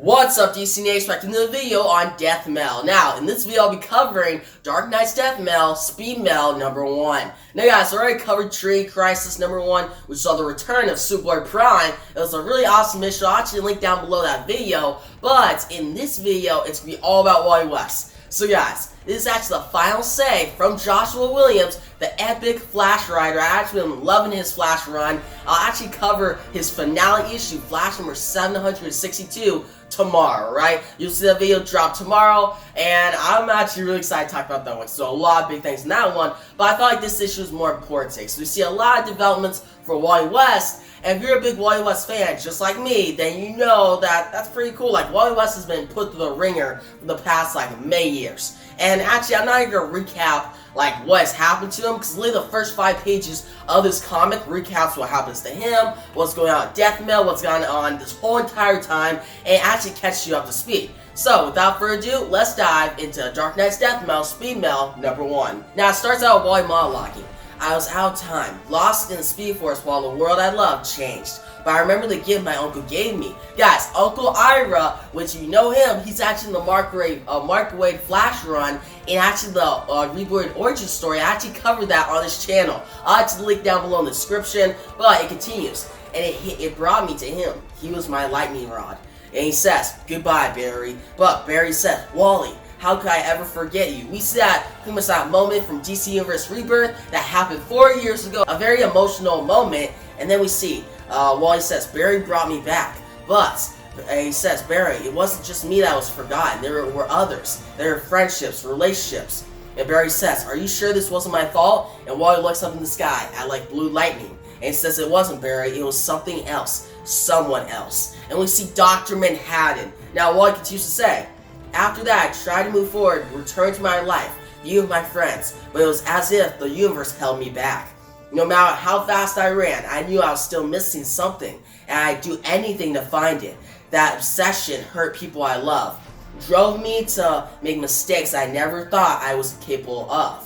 What's up, DC Nation? Back to another video on Death Mail. Now, in this video, I'll be covering Dark Knight's Death Mail, Speed Mail #1. Now, guys, I already covered Trinity Crisis #1, which saw the return of Superboy Prime. It was a really awesome mission. I'll actually link down below that video. But in this video, it's going to be all about Wally West. So, guys, this is actually the final say from Joshua Williams, the epic Flash writer. I've actually been loving his Flash run. I'll actually cover his finale issue, Flash number 762, tomorrow, right? You'll see that video drop tomorrow, and I'm actually really excited to talk about that one. So a lot of big things in that one, but I thought like this issue was more important today. So we see a lot of developments for Wally West, and if you're a big Wally West fan, just like me, then you know that that's pretty cool. Like, Wally West has been put through the ringer for the past, many years. And actually, I'm not even going to recap, what has happened to him, because literally the first 5 pages of this comic recaps what happens to him, what's going on at Death Mail, what's gone on this whole entire time, and it actually catches you up to speed. So, without further ado, let's dive into Dark Knight's Death Mail, Speed Mail #1. Now, it starts out with Wally monologuing. I was out of time, lost in the Speed Force while the world I loved changed. But I remember the gift my uncle gave me. Guys, Uncle Ira, which you know him, he's actually in the Mark Waid Flash run, and actually the Rebooted Origin story. I actually covered that on this channel. I'll actually link down below in the description, but it continues. And it brought me to him. He was my lightning rod. And he says, "Goodbye, Barry." But Barry says, "Wally, how could I ever forget you?" We see that pretty much that moment from DC Universe Rebirth that happened 4 years ago. A very emotional moment. And then we see Wally says, "Barry brought me back." But he says, "Barry, it wasn't just me that was forgotten. There were others. There were friendships, relationships." And Barry says, "Are you sure this wasn't my fault?" And Wally looks up in the sky at blue lightning. And he says, "It wasn't, Barry. It was something else. Someone else." And we see Dr. Manhattan. Now Wally continues to say, "After that, I tried to move forward, return to my life, be with my friends, but it was as if the universe held me back. No matter how fast I ran, I knew I was still missing something, and I'd do anything to find it. That obsession hurt people I love, drove me to make mistakes I never thought I was capable of."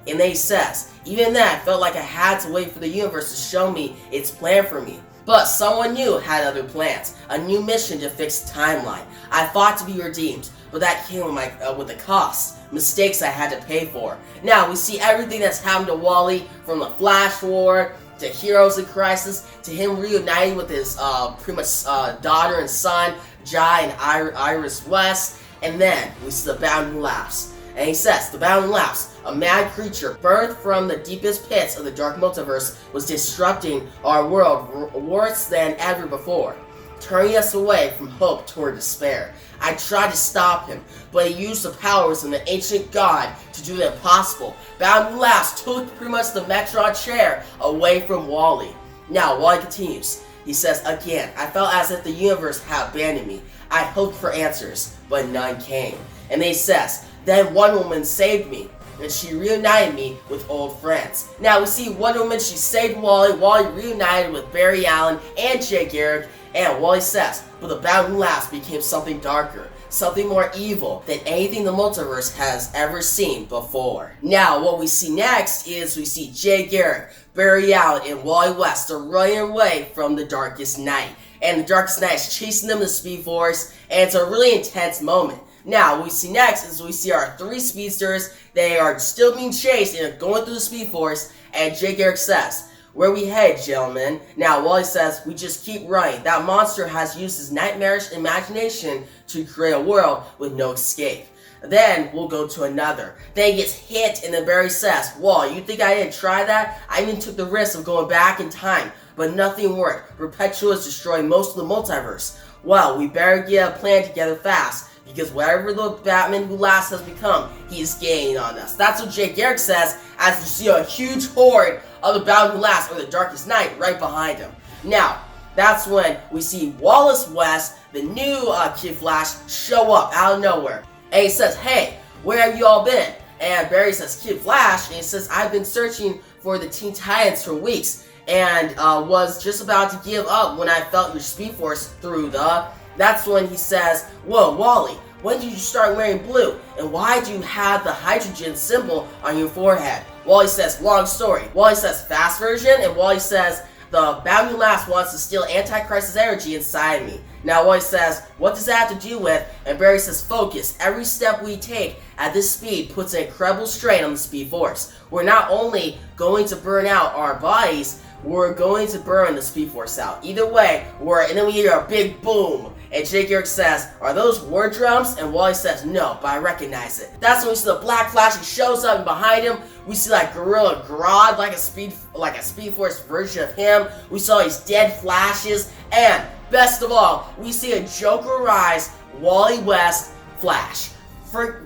And then he says, "Even then, I felt like I had to wait for the universe to show me its plan for me. But someone new had other plans, a new mission to fix the timeline. I fought to be redeemed, but that came with a cost, mistakes I had to pay for." Now, we see everything that's happened to Wally, from the Flash War, to Heroes in Crisis, to him reuniting with his daughter and son, Jai and Iris West, and then we see the Bounding Lapse. And he says, "The Bounding Lapse, a mad creature birthed from the deepest pits of the dark multiverse, was disrupting our world worse than ever before, turning us away from hope toward despair. I tried to stop him, but he used the powers of the ancient god to do the impossible. Bounding Lapse took pretty much the Metron chair away from Wally." Now, Wally continues. He says, "Again, I felt as if the universe had abandoned me. I hoped for answers, but none came." And then he says, "Then one woman saved me, and she reunited me with old friends." Now, we see one woman, she saved Wally. Wally reunited with Barry Allen and Jay Garrick. And Wally says, "But the Bounding Lapse became something darker, something more evil than anything the multiverse has ever seen before." Now, what we see next is we see Jay Garrick, Barry Allen, and Wally West are running away from the Darkest Night. And the Darkest Night is chasing them to the Speed Force, and it's a really intense moment. Now, what we see next is we see our 3 speedsters. They are still being chased and are going through the Speed Force, and Jay Garrick says, "Where we head, gentlemen?" Now, Wally says, "We just keep running. That monster has used his nightmarish imagination to create a world with no escape. Then we'll go to another." Then he gets hit, and then Barry says, "Wally, you think I didn't try that? I even took the risk of going back in time, but nothing worked. Perpetua is destroying most of the multiverse. Well, we better get a plan together fast, because whatever the Batman Who Laughs has become, he is gaining on us." That's what Jay Garrick says, as you see a huge horde of the Bounding Lapse, or the Darkest Night, right behind him. Now, that's when we see Wally West, the new Kid Flash, show up out of nowhere. And he says, "Hey, where have you all been?" And Barry says, "Kid Flash," and he says, "I've been searching for the Teen Titans for weeks, and was just about to give up when I felt your Speed Force through the..." That's when he says, "Whoa, Wally, when did you start wearing blue? And why do you have the hydrogen symbol on your forehead?" Wally says, "Long story." Wally says, "Fast version," and Wally says, the Bounding Lass wants to steal anti-crisis energy inside me. Now Wally says, what does that have to do with? And Barry says, focus. Every step we take at this speed puts an incredible strain on the Speed Force. We're not only going to burn out our bodies, we're going to burn the Speed Force out. Either way, and then we hear a big boom. And Jay Garrick says, are those war drums? And Wally says, no, but I recognize it. That's when we see the Black Flash. He shows up, and behind him, we see like Gorilla Grodd, like a Speed Force version of him. We saw his dead flashes, and best of all, we see a Jokerized Wally West Flash.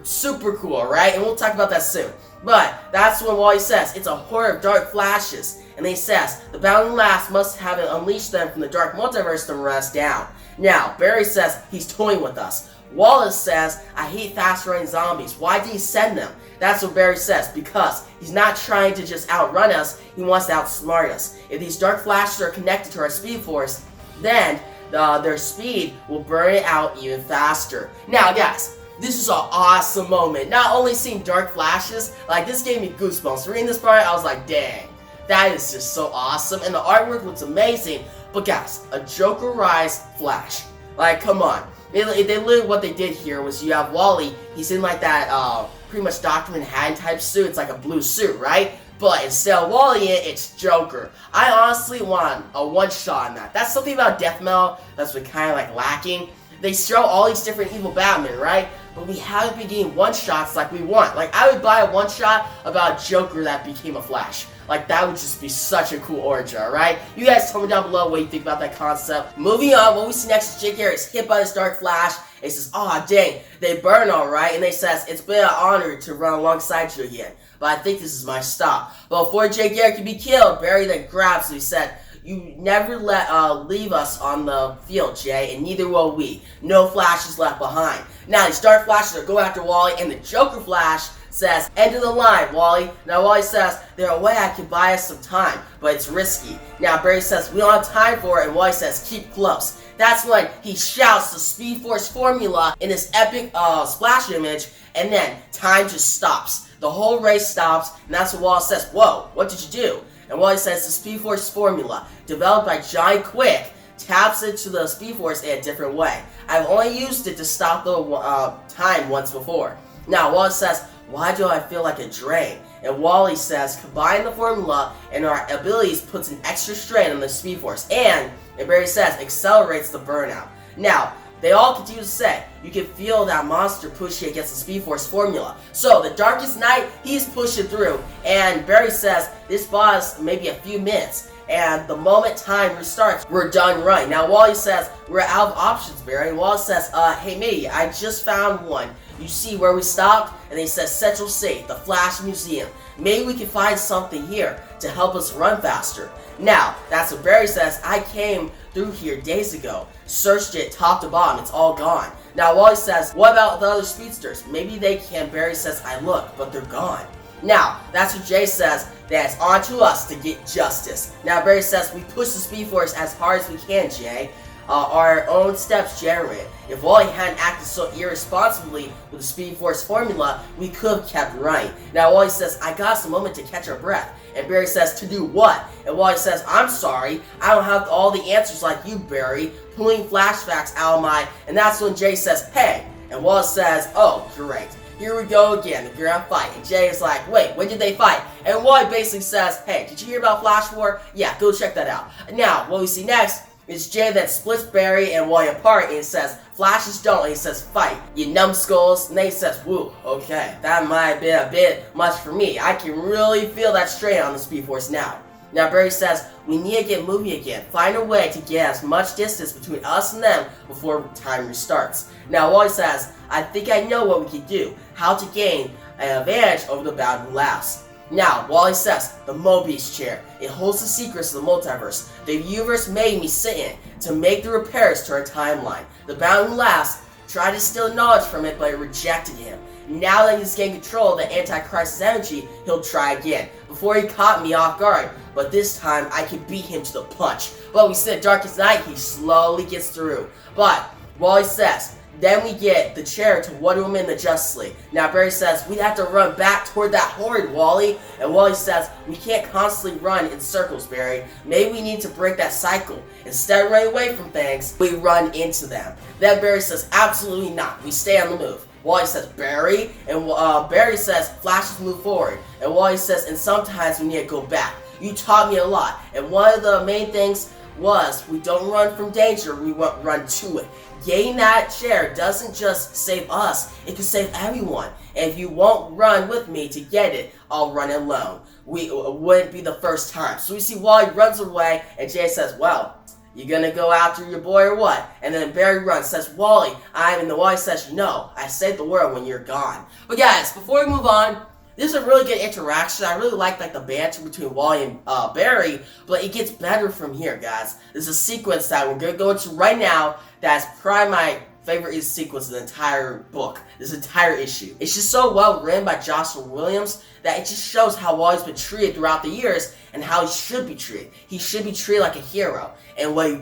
Super cool, right? And we'll talk about that soon. But that's when Wally says, it's a horde of dark flashes. And he says, the Bounding Lass must have unleashed them from the dark multiverse to run us down. Now, Barry says he's toying with us. Wallace says, I hate fast-running zombies. Why did he send them? That's what Barry says, because he's not trying to just outrun us, he wants to outsmart us. If these dark flashes are connected to our Speed Force, then their speed will burn it out even faster. Now, guys, this is an awesome moment. Not only seeing dark flashes, like this gave me goosebumps. Reading this part, I was like, dang, that is just so awesome. And the artwork looks amazing. But guys, a Jokerized Flash. Like, come on. They literally, what they did here was you have Wally, he's in like that pretty much Dr. Manhattan type suit. It's like a blue suit, right? But instead of Wally, it's Joker. I honestly want a one-shot on that. That's something about Death Metal that's been kind of like lacking. They show all these different evil Batmen, right? But we haven't been getting one-shots like we want. Like, I would buy a one-shot about Joker that became a Flash. Like, that would just be such a cool origin, alright? You guys tell me down below what you think about that concept. Moving on, what we see next is Jay Garrick is hit by this dark flash. And he says, aw, dang, they burn alright. And they says, it's been an honor to run alongside you again. But I think this is my stop. But before Jay Garrick can be killed, Barry then grabs him. He said, you never leave us on the field, Jay, and neither will we. No flashes left behind. Now, these dark flashes are going after Wally, and the Joker Flash says, end of the line, Wally. Now, Wally says, there's a way I can buy us some time, but it's risky. Now, Barry says, we don't have time for it, and Wally says, keep close. That's when he shouts the Speed Force formula in this epic splash image, and then time just stops. The whole race stops, and that's when Wally says, whoa, what did you do? And Wally says the Speed Force formula, developed by Johnny Quick, taps into the Speed Force in a different way. I've only used it to stop the time once before. Now, Wally says, why do I feel like a drain? And Wally says, combine the formula and our abilities puts an extra strain on the Speed Force, and Barry says, accelerates the burnout. Now, they all continue to say, you can feel that monster pushing against the Speed Force formula. So, the Darkest Night, he's pushing through, and Barry says, this boss maybe a few minutes, and the moment time restarts, we're done running. Now, Wally says, we're out of options, Barry. And Wally says, hey, me, I just found one. You see where we stopped? And he says, Central Safe, the Flash Museum. Maybe we can find something here to help us run faster. Now, that's what Barry says, I came through here days ago. Searched it top to bottom, it's all gone. Now, Wally says, what about the other speedsters? Maybe they can. Barry says, I looked, but they're gone. Now, that's what Jay says, that it's on to us to get justice. Now, Barry says, we push the Speed Force as hard as we can, Jay. Our own steps generate. If Wally hadn't acted so irresponsibly with the Speed Force formula, we could have kept running. Now, Wally says, I got us a moment to catch our breath. And Barry says, to do what? And Wally says, I'm sorry, I don't have all the answers like you, Barry. Pulling flashbacks out of my... And that's when Jay says, hey. And Wally says, oh, great. Here we go again, the grand fight. And Jay is like, wait, when did they fight? And Wally basically says, hey, did you hear about Flash War? Yeah, go check that out. Now, what we see next is Jay that splits Barry and Wally apart, and he says, Flashes don't, and he says, fight, you numbskulls. And then he says, woo, okay, that might have been a bit much for me. I can really feel that strain on the Speed Force now. Now, Barry says, we need to get moving again. Find a way to get as much distance between us and them before time restarts. Now, Wally says, I think I know what we can do. How to gain an advantage over the Bounding Lass. Now, Wally says, the Mobius chair. It holds the secrets of the multiverse. The universe made me sit in to make the repairs to our timeline. The Bounding Lass tried to steal knowledge from it, but it rejected him. Now that he's gained control of the anti-crisis energy, he'll try again. Before he caught me off guard, but this time I can beat him to the punch. But we said Darkest Night, he slowly gets through. But Wally says, Then we get the chair to Wonder Woman and the Justice League. Now Barry says, we have to run back toward that horde, Wally. And Wally says, we can't constantly run in circles, Barry. Maybe we need to break that cycle. Instead of running away from things, we run into them. Then Barry says, absolutely not. We stay on the move. Wally says, Barry? And Barry says, Flashes move forward. And Wally says, and sometimes we need to go back. You taught me a lot. And one of the main things was, we don't run from danger, we run to it. Getting that chair doesn't just save us, it can save everyone. And if you won't run with me to get it, I'll run alone. It wouldn't be the first time. So we see Wally runs away, and Jay says, well, you gonna go after your boy or what? And then Barry runs, says, Wally, and the Wally says, no, I saved the world when you're gone. But guys, before we move on, this is a really good interaction. I really like the banter between Wally and Barry, but it gets better from here, guys. There's a sequence that we're going to go into right now that's probably my favorite sequence of the entire book, this entire issue. It's just so well written by Jocelyn Williams that it just shows how Wally's been treated throughout the years and how he should be treated. He should be treated like a hero. And what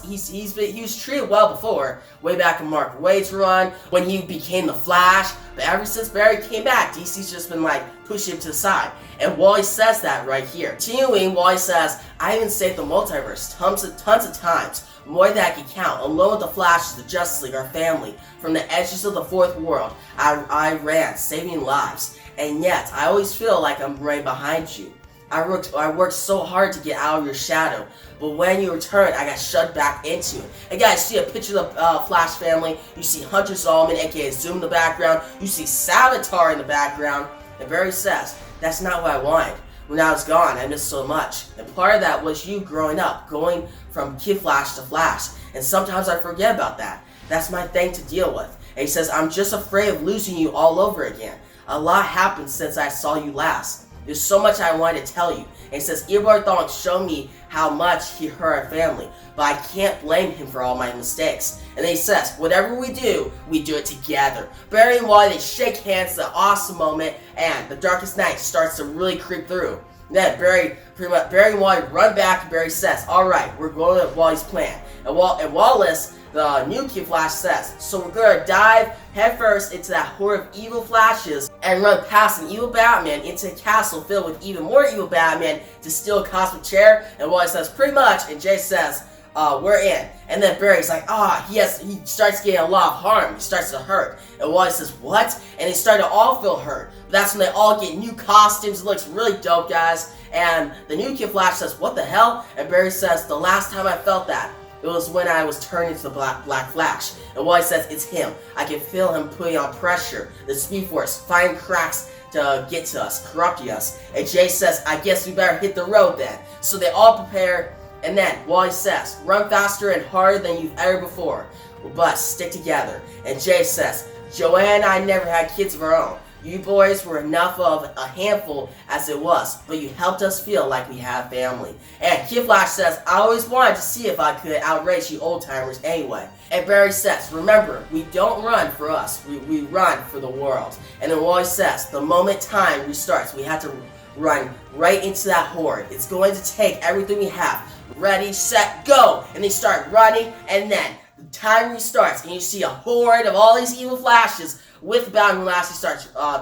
he was treated well before, way back in Mark Waid's run, when he became the Flash. But ever since Barry came back, DC's just been pushing him to the side. And Wally says that right here. Continuing, Wally says, I even saved the multiverse tons of times. More than I can count. Alone with the Flashes, the Justice League, our family. From the edges of the fourth world, I ran, saving lives. And yet, I always feel like I'm right behind you. I worked so hard to get out of your shadow. But when you returned, I got shoved back into it. And guys, see a picture of the Flash family. You see Hunter Zolomon, aka Zoom in the background. You see Savitar in the background. And Barry says, that's not what I wanted. When I was gone, I missed so much. And part of that was you growing up, going from Kid Flash to Flash. And sometimes I forget about that. That's my thing to deal with. And he says, I'm just afraid of losing you all over again. A lot happened since I saw you last. There's so much I wanted to tell you. And he says, Eobard Thawne showed me how much he hurt our family, but I can't blame him for all my mistakes. And then he says, whatever we do it together. Barry and Wally, they shake hands, it's an awesome moment, and the Darkest Night starts to really creep through. And then Barry and Wally run back, and Barry says, alright, we're going with Wally's plan. And Wallace, the new Kid Flash, says, so we're going to dive headfirst into that horde of evil Flashes and run past an evil Batman into a castle filled with even more evil Batman to steal a cosmic chair. And Wally says, pretty much, and Jay says, we're in. And then Barry's like, he starts getting a lot of harm. He starts to hurt. And Wally says, what? And they start to all feel hurt. But that's when they all get new costumes. It looks really dope, guys. And the new Kid Flash says, what the hell? And Barry says, the last time I felt that, it was when I was turned into the Black Flash. And Wally says, it's him. I can feel him putting on pressure. The Speed Force, finding cracks to get to us, corrupting us. And Jay says, I guess we better hit the road then. So they all prepare. And then Wally says, run faster and harder than you've ever before. But stick together. And Jay says, Joanne and I never had kids of our own. You boys were enough of a handful as it was, but you helped us feel like we had family. And Kid Flash says, I always wanted to see if I could outrace you old-timers anyway. And Barry says, remember, we don't run for us, we run for the world. And then Wally says, the moment time restarts, we have to run right into that horde. It's going to take everything we have. Ready, set, go! And they start running, and then the time restarts, and you see a horde of all these evil Flashes with Bounding Lass.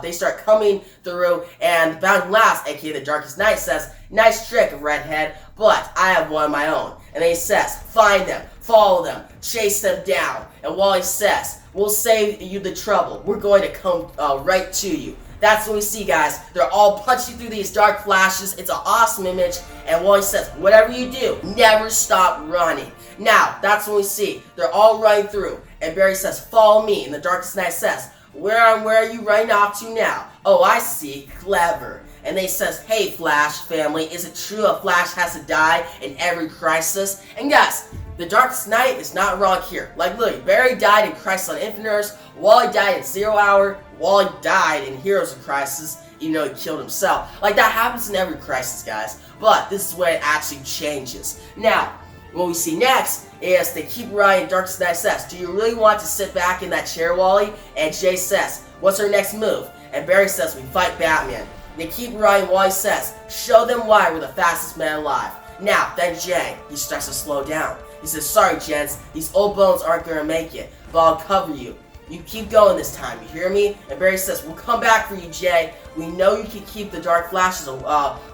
They start coming through, and Bounding Lass, aka the Darkest Night, says, nice trick, Redhead, but I have one of my own. And then he says, find them, follow them, chase them down. And Wally says, we'll save you the trouble. We're going to come right to you. That's what we see, guys. They're all punching through these dark Flashes. It's an awesome image. And Wally says, whatever you do, never stop running. Now, that's when we see. They're all running through. And Barry says, follow me. And the Darkest Night says, where are you running off to now? Oh, I see. Clever. And they says, hey, Flash family, is it true a Flash has to die in every crisis? And guys, the Darkest Night is not wrong here. Like, look, Barry died in Crisis on Infinite Earths, Wally died in 0 Hour, Wally died in Heroes of Crisis, even though he killed himself. Like, that happens in every crisis, guys. But this is when it actually changes. Now, what we see next is they keep running. Darkest Night says, do you really want to sit back in that chair, Wally? And Jay says, what's our next move? And Barry says, we fight Batman. They keep running. Wally says, show them why we're the fastest man alive. Now, then Jay, he starts to slow down. He says, sorry gents, these old bones aren't gonna make it, but I'll cover you. You keep going this time, you hear me? And Barry says, we'll come back for you, Jay. We know you can keep the dark flashes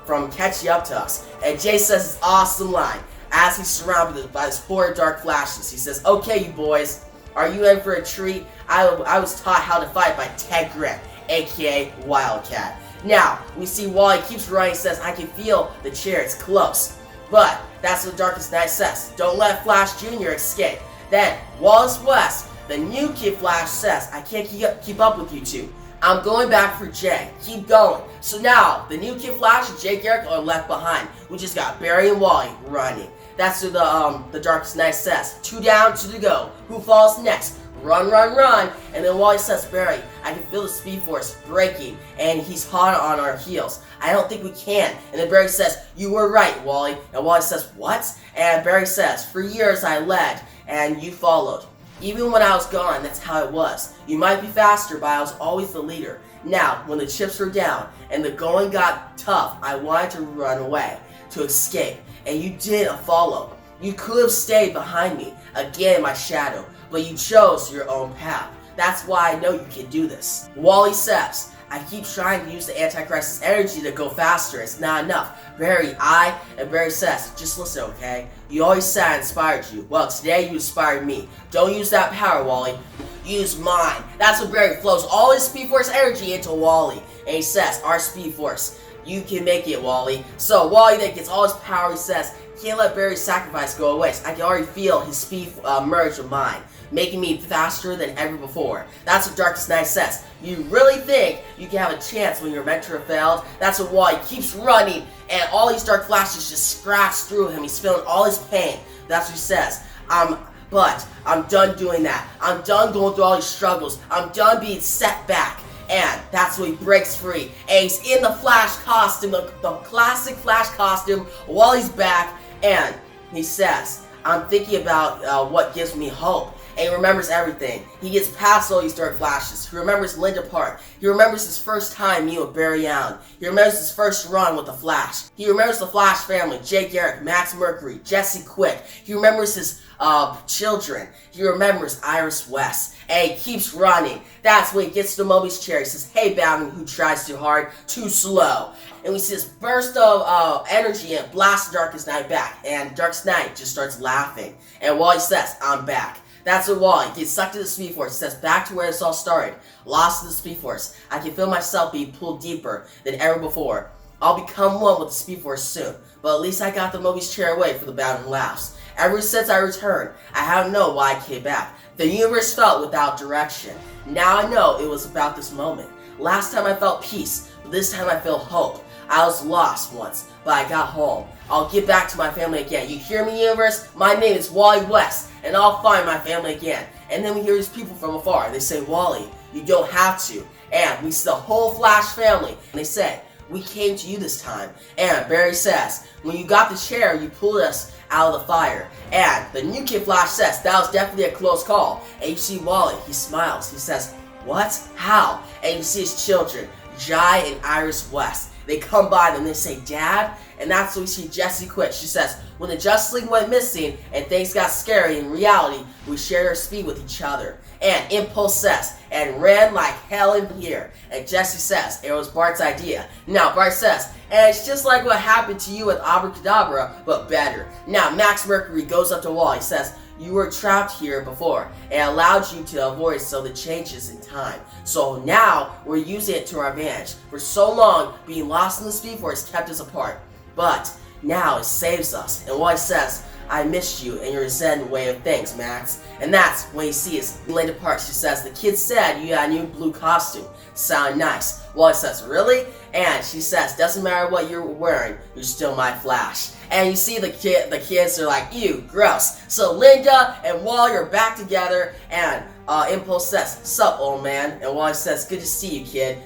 from catching up to us. And Jay says this awesome line as he's surrounded by this horrid dark flashes. He says, okay, you boys, are you in for a treat? I was taught how to fight by Ted Grant, aka Wildcat. Now, we see Wally keeps running, says, I can feel the chair, it's close. But that's what Darkest Night says. Don't let Flash Jr. escape. Then, Wally West, the new Kid Flash, says, I can't keep up with you two. I'm going back for Jay. Keep going. So now, the new Kid Flash and Jay Garrick are left behind. We just got Barry and Wally running. That's what the Darkest Night says. 2 down, 2 to go. Who falls next? Run, run, run. And then Wally says, Barry, I can feel the Speed Force breaking, and he's hot on our heels. I don't think we can. And then Barry says, you were right, Wally. And Wally says, what? And Barry says, for years I led, and you followed. Even when I was gone, that's how it was. You might be faster, but I was always the leader. Now, when the chips were down and the going got tough, I wanted to run away, to escape, and you didn't follow. You could have stayed behind me, again in my shadow, but you chose your own path. That's why I know you can do this. Wally says, I keep trying to use the anti-crisis energy to go faster. It's not enough. Barry says, just listen, okay? You always said I inspired you. Well, today you inspired me. Don't use that power, Wally. Use mine. That's what Barry flows all his Speed Force energy into Wally. And he says, our Speed Force, you can make it, Wally. So Wally then gets all his power. He says, can't let Barry's sacrifice go to waste. I can already feel his speed merge with mine, making me faster than ever before. That's what Darkest Night says. You really think you can have a chance when your mentor failed? That's what Wally keeps running, and all these dark flashes just scratch through him. He's feeling all his pain. That's what he says. But I'm done doing that. I'm done going through all these struggles. I'm done being set back. And that's when he breaks free. And he's in the Flash costume, the classic Flash costume, while he's back. And he says, I'm thinking about what gives me hope. And he remembers everything. He gets past all these dark flashes. He remembers Linda Park. He remembers his first time meeting with Barry Allen. He remembers his first run with the Flash. He remembers the Flash family, Jay Garrick, Max Mercury, Jesse Quick. He remembers his children. He remembers Iris West. And he keeps running. That's when he gets to Moby's chair. He says, hey, Batman, who tries too hard, too slow. And we see this burst of energy and blasts Darkest Night back. And Darkest Night just starts laughing. And Wally says, I'm back. That's what Wally gets sucked to the Speed Force. He says, back to where this all started. Lost to the Speed Force. I can feel myself being pulled deeper than ever before. I'll become one with the Speed Force soon. But at least I got the Moby's chair away for the Batman laughs. Ever since I returned, I haven't known why I came back. The universe felt without direction. Now I know it was about this moment. Last time I felt peace, but this time I feel hope. I was lost once, but I got home. I'll get back to my family again. You hear me, universe? My name is Wally West, and I'll find my family again. And then we hear these people from afar. They say, Wally, you don't have to. And we see the whole Flash family. And they say, we came to you this time. And Barry says, when you got the chair, you pulled us out of the fire. And the new Kid Flash says, that was definitely a close call. And you see Wally, he smiles. He says, what? How? And you see his children, Jai and Iris West. They come by them, they say, Dad? And that's when we see Jessie Quick. She says, when the Justice League went missing and things got scary, in reality, we shared our speed with each other. And Impulse says, and ran like hell in here. And Jessie says, it was Bart's idea. Now Bart says, and it's just like what happened to you with Abracadabra, but better. Now Max Mercury goes up to Wall. He says, you were trapped here before, and allowed you to avoid some of the changes in time. So now, we're using it to our advantage. For so long, being lost in the Speed Force kept us apart. But, now it saves us. And Wally says, I missed you and your Zen way of things, Max. And that's when he sees Linda Park. She says, the kid said you got a new blue costume. Sound nice. Wally says, really? And she says, doesn't matter what you're wearing, you're still my Flash. And you see the kids are like, ew, gross. So Linda and Wally are back together, and Impulse says, sup, old man? And Wally says, good to see you, kid.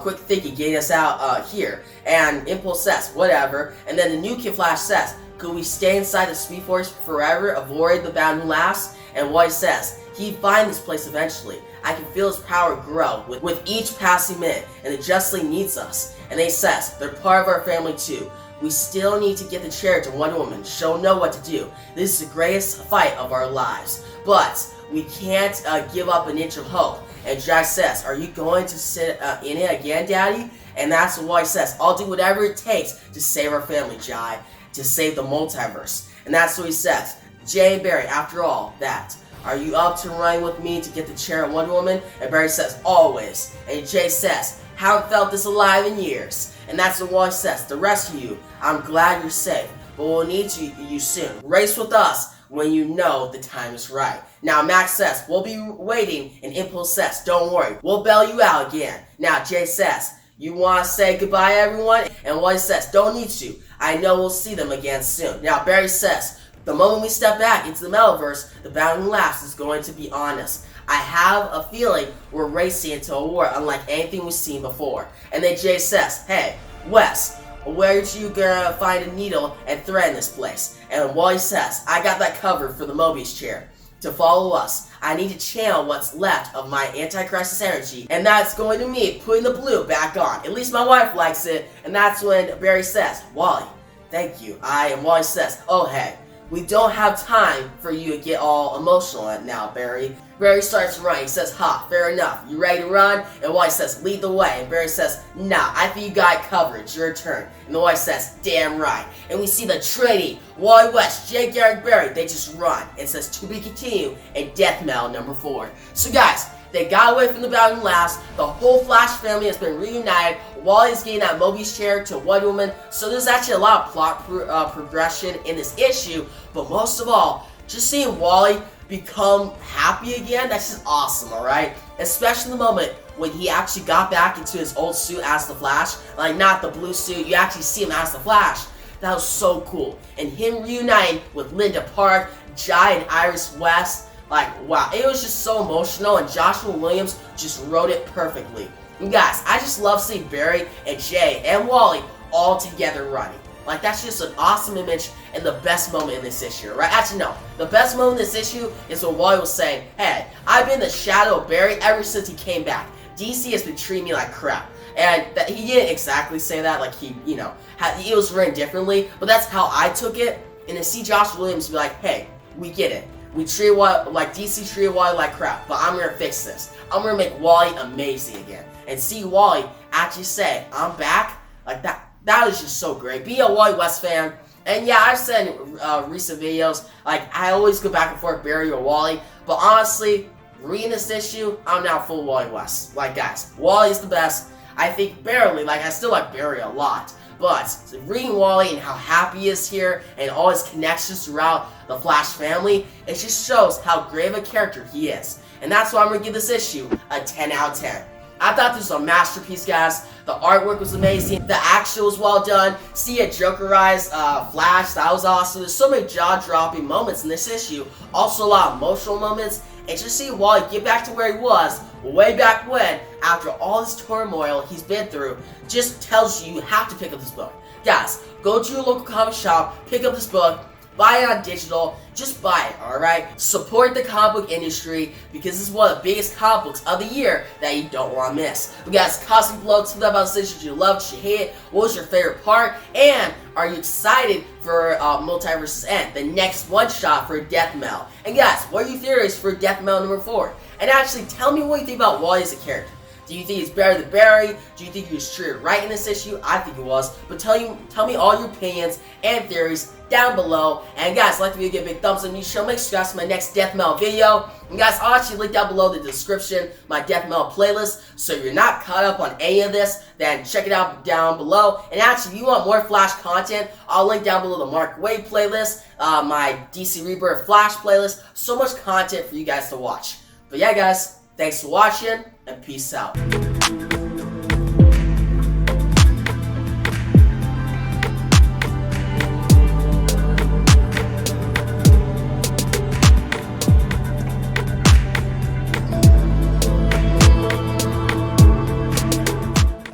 Quick thinking getting us out here. And Impulse says, whatever. And then the new Kid Flash says, could we stay inside the Speed Force forever, avoid the Batman laughs? And Wally says, he'd find this place eventually. I can feel his power grow with each passing minute, and the Justice League needs us. And he says, they're part of our family too. we still need to get the chair to Wonder Woman. She'll know what to do. This is the greatest fight of our lives. But we can't give up an inch of hope. And Jack says, are you going to sit in it again, Daddy? And that's what Wally says. I'll do whatever it takes to save our family, Jai. To save the multiverse. And that's what he says. Jay and Barry, after all that, are you up to running with me to get the chair of Wonder Woman? And Barry says, always. And Jay says, haven't felt this alive in years. And that's what Wally says. The rest of you, I'm glad you're safe, but we'll need you soon. Race with us when you know the time is right. Now Max says, we'll be waiting, and Impulse says, don't worry, we'll bail you out again. Now Jay says, you want to say goodbye, everyone? And Wally says, don't need to. I know we'll see them again soon. Now Barry says, the moment we step back into the Metalverse, the battling laughs is going to be on us. I have a feeling we're racing into a war unlike anything we've seen before. And then Jay says, hey, Wes, where you gonna find a needle and thread in this place? And Wally says, I got that covered for the Mobius chair. To follow us, I need to channel what's left of my anti-crisis energy, and that's going to mean putting the blue back on. At least my wife likes it, and that's when Barry says, Wally, thank you. And Wally says, oh hey, we don't have time for you to get all emotional now, Barry. Barry starts running. He says, ha, fair enough. You ready to run? And Wally says, lead the way. And Barry says, nah, I think you got it covered. It's your turn. And Wally says, damn right. And we see the Trinity, Wally West, Jay, Garrett, Barry. They just run. It says, to be continued, and Death Metal number 4. So guys, they got away from the battling laughs. The whole Flash family has been reunited. Wally's getting that Mobius chair to Wonder Woman. So there's actually a lot of plot progression in this issue. But most of all, just seeing Wally become happy again, that's just awesome, alright? Especially the moment when he actually got back into his old suit as the Flash. Like, not the blue suit, you actually see him as the Flash. That was so cool. And him reuniting with Linda Park, Jai and Iris West, like, wow, it was just so emotional, and Joshua Williams just wrote it perfectly. And guys, I just love seeing Barry and Jay and Wally all together running. Like, that's just an awesome image and the best moment in this issue, right? Actually, no. The best moment in this issue is when Wally was saying, hey, I've been the shadow of Barry ever since he came back. DC has been treating me like crap. And that he didn't exactly say that, like he, you know, it was written differently, but that's how I took it. And to see Josh Williams be like, hey, we get it. We treat Wally, like DC treated Wally like crap, but I'm gonna fix this. I'm gonna make Wally amazing again. And see Wally actually say, I'm back, like that was just so great. Be a Wally West fan. And yeah, I've said in recent videos, like, I always go back and forth Barry or Wally, but honestly, reading this issue, I'm now full Wally West. Like, guys, Wally's the best. I think barely, like, I still like Barry a lot, but reading Wally and how happy he is here and all his connections throughout the Flash family, it just shows how great of a character he is. And that's why I'm going to give this issue a 10 out of 10. I thought this was a masterpiece, guys. The artwork was amazing. The action was well done. See a Jokerized Flash, that was awesome. There's so many jaw-dropping moments in this issue. Also a lot of emotional moments. And just see Wally get back to where he was way back when, after all this turmoil he's been through, just tells you have to pick up this book. Guys, go to your local comic shop, pick up this book, buy it on digital, just buy it, alright? Support the comic book industry, because this is one of the biggest comic books of the year that you don't want to miss. But guys, comment below, tell me about the issue you loved, you hate it, what was your favorite part, and are you excited for Multiverse's End, the next one-shot for Death Metal? And guys, what are your theories for Death Metal number 4? And actually, tell me what you think about Wally as a character. Do you think he's better than Barry? Do you think he was treated right in this issue? I think he was. But tell me all your opinions and theories down below. And guys, like the video, give a big thumbs up. Make sure to subscribe to my next Death Metal video. And guys, I'll actually link down below the description my Death Metal playlist. So if you're not caught up on any of this, then check it out down below. And actually, if you want more Flash content, I'll link down below the Mark Waid playlist, my DC Rebirth Flash playlist. So much content for you guys to watch. But yeah, guys, thanks for watching, and peace out.